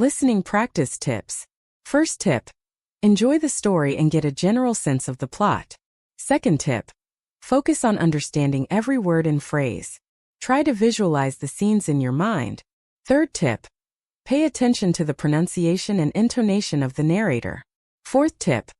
Listening practice tips. First tip. Enjoy the story and get a general sense of the plot. Second tip. Focus on understanding every word and phrase. Try to visualize the scenes in your mind. Third tip. Pay attention to the pronunciation and intonation of the narrator. Fourth tip.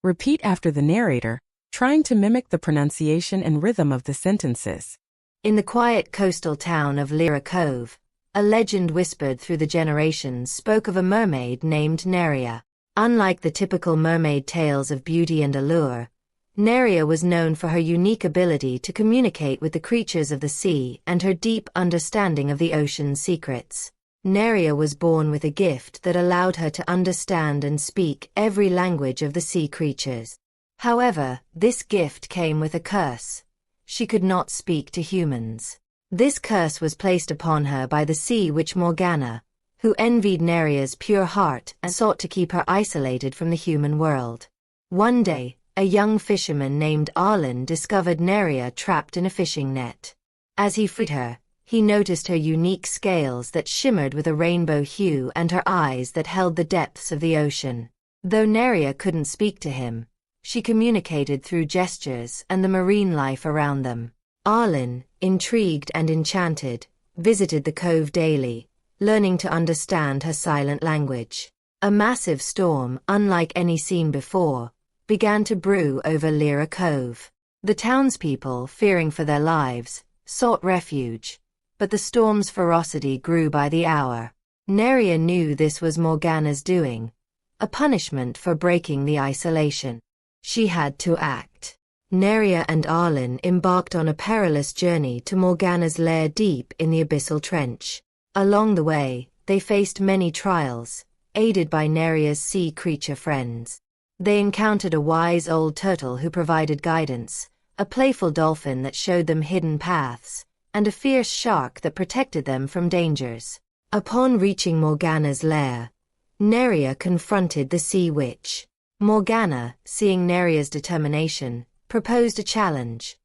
Repeat after the narrator, trying to mimic the pronunciation and rhythm of the sentences. In the quiet coastal town of Lyra Cove, a legend whispered through the generations spoke of a mermaid named Neria. Unlike the typical mermaid tales of beauty and allure, Neria was known for her unique ability to communicate with the creatures of the sea and her deep understanding of the ocean's secrets. Neria was born with a gift that allowed her to understand and speak every language of the sea creatures. However, this gift came with a curse. She could not speak to humans. This curse was placed upon her by the sea witch Morgana, who envied Neria's pure heart and sought to keep her isolated from the human world. One day, a young fisherman named Arlen discovered Neria trapped in a fishing net. As he freed her, he noticed her unique scales that shimmered with a rainbow hue and her eyes that held the depths of the ocean. Though Neria couldn't speak to him, she communicated through gestures and the marine life around them. Arlen, intrigued and enchanted, visited the cove daily, learning to understand her silent language. A massive storm, unlike any seen before, began to brew over Lyra Cove. The townspeople, fearing for their lives, sought refuge, but the storm's ferocity grew by the hour. Neria knew this was Morgana's doing, a punishment for breaking the isolation. She had to act. Neria and Arlen embarked on a perilous journey to Morgana's lair deep in the abyssal trench. Along the way, they faced many trials, aided by Neria's sea creature friends. They encountered a wise old turtle who provided guidance, a playful dolphin that showed them hidden paths, and a fierce shark that protected them from dangers. Upon reaching Morgana's lair, Neria confronted the sea witch. Morgana, seeing Neria's determination, proposed a challenge.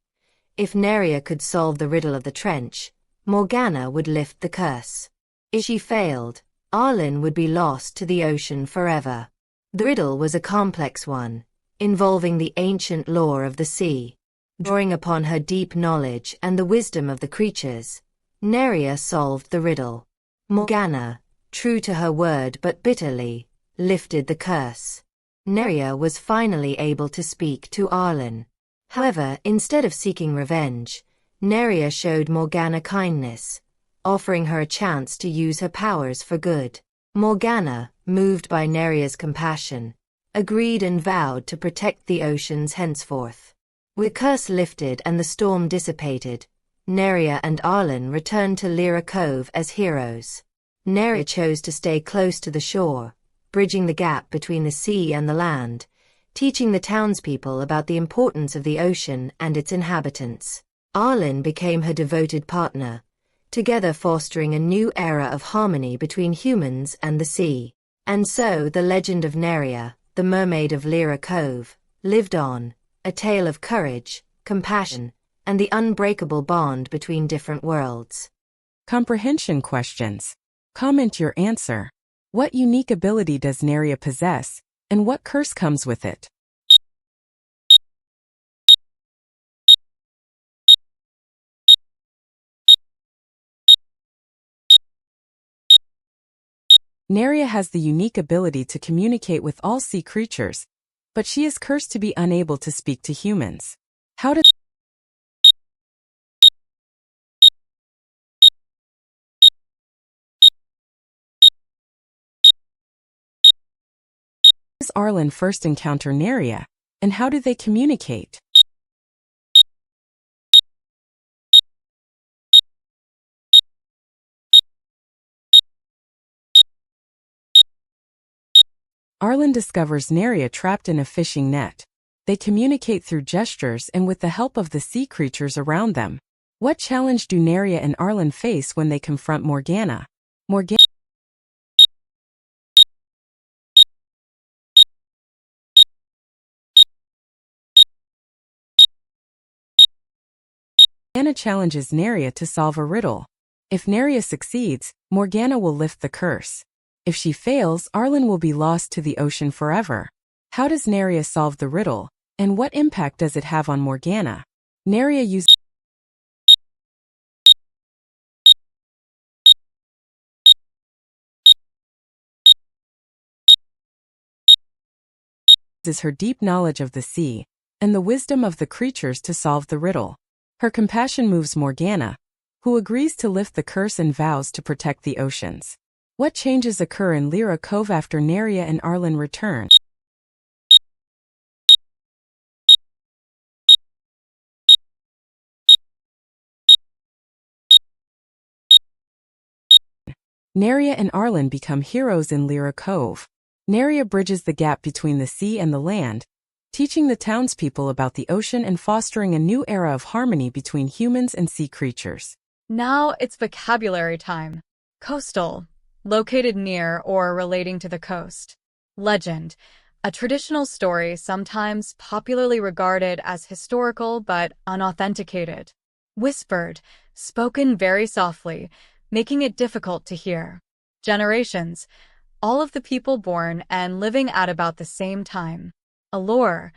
If Neria could solve the riddle of the trench, Morgana would lift the curse. If she failed, Arlen would be lost to the ocean forever. The riddle was a complex one, involving the ancient lore of the sea. Drawing upon her deep knowledge and the wisdom of the creatures, Neria solved the riddle. Morgana, true to her word but bitterly, lifted the curse. Neria was finally able to speak to Arlen. However, instead of seeking revenge, Neria showed Morgana kindness, offering her a chance to use her powers for good. Morgana, moved by Neria's compassion, agreed and vowed to protect the oceans henceforth. With the curse lifted and the storm dissipated, Neria and Arlen returned to Lyra Cove as heroes. Neria chose to stay close to the shore, bridging the gap between the sea and the land, teaching the townspeople about the importance of the ocean and its inhabitants. Arlen became her devoted partner, together fostering a new era of harmony between humans and the sea. And so the legend of Neria, the mermaid of Lyra Cove, lived on, a tale of courage, compassion, and the unbreakable bond between different worlds. Comprehension questions. Comment your answer. What unique ability does Neria possess, and what curse comes with it? Neria has the unique ability to communicate with all sea creatures, but she is cursed to be unable to speak to humans. How does Arlen first encounter Neria, and how do they communicate? Arlen discovers Neria trapped in a fishing net. They communicate through gestures and with the help of the sea creatures around them. What challenge do Neria and Arlen face when they confront Morgana? Morgana challenges Neria to solve a riddle. If Neria succeeds, Morgana will lift the curse. If she fails, Arlen will be lost to the ocean forever. How does Neria solve the riddle, and what impact does it have on Morgana? Neria uses her deep knowledge of the sea and the wisdom of the creatures to solve the riddle. Her compassion moves Morgana, who agrees to lift the curse and vows to protect the oceans. What changes occur in Lyra Cove after Neria and Arlen return? Neria and Arlen become heroes in Lyra Cove. Neria bridges the gap between the sea and the land, teaching the townspeople about the ocean and fostering a new era of harmony between humans and sea creatures. Now it's vocabulary time. Coastal, located near or relating to the coast. Legend, a traditional story sometimes popularly regarded as historical but unauthenticated. Whispered, spoken very softly, making it difficult to hear. Generations, all of the people born and living at about the same time. Allure,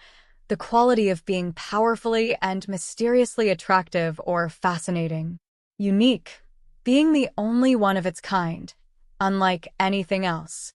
the quality of being powerfully and mysteriously attractive or fascinating. Unique, being the only one of its kind, unlike anything else.